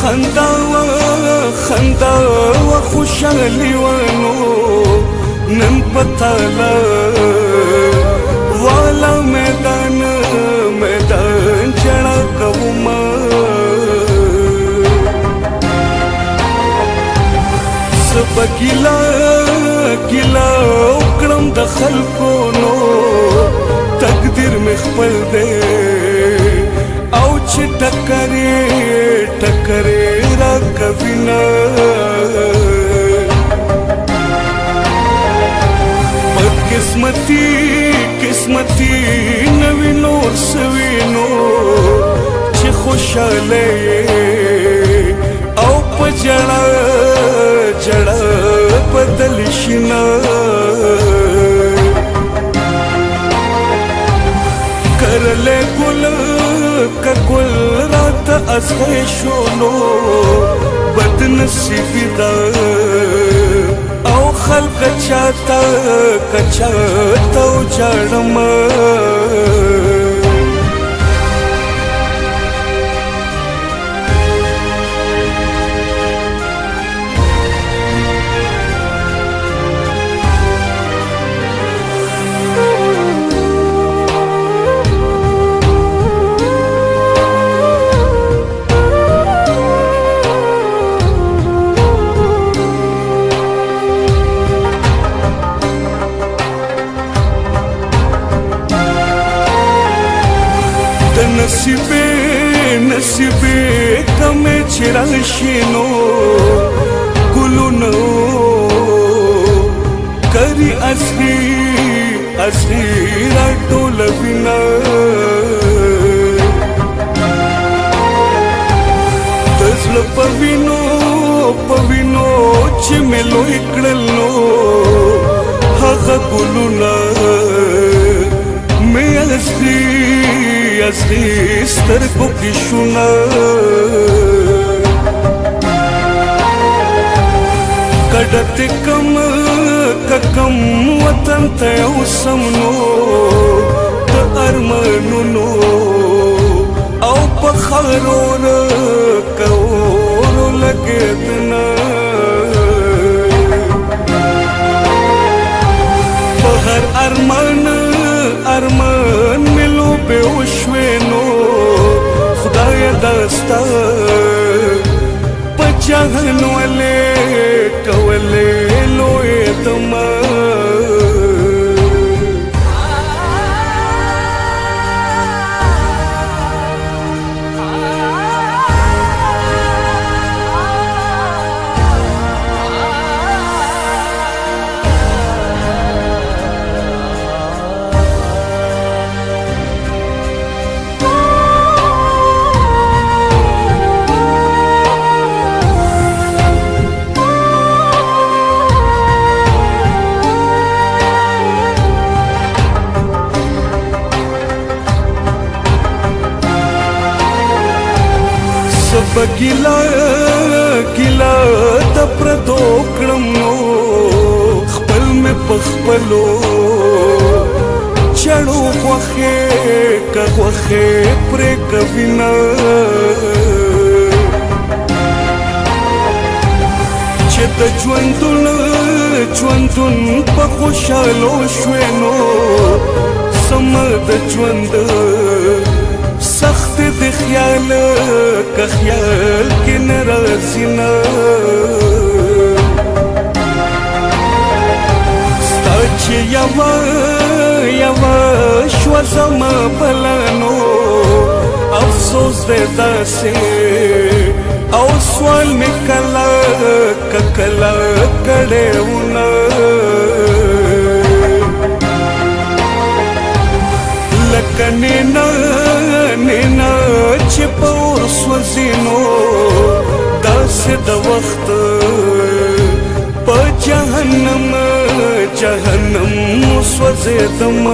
خندا و خوشحالي ونو نن پتالا والا میدان جڑا کوما سب گیلا وکړم د خلکو نو تقدیر مې خپل دی او چې ټکرې را کوي نه قسمتي نوی نور سوي نو چې خوشاله او په جړه بدل شنا کرله ګل رات اسه شونو بد نصیب دا او خلق چاته جړم نصیبه کمه چرشی نو گلو نو کری اصلی را ټول وینا تزل پوینو چې ملو کړل نو هغه گلو نا مې اصلي سترګو کې شونا کډته کم وطن ته اوسم نو د ارمانونو او په خارونو کورو لګیدنا په هر ارمان ملو به وشوینو خدای داستا پچاهن ولې کولې لوی تما گیلا د پردو کړم نو خپل مې پخپلو چړو خوخه پرې کوینا چې د ژوندون په خوشالو شوینو سم د ژوند سخت د خیال کې ناراضي نه ستا چې یوه شوه زما بلانو افسوس دی داسې او سوال مې کله کړی وونه لکه نینا چې په اور سوځینو داسې د وخت په جهنم سوځېدم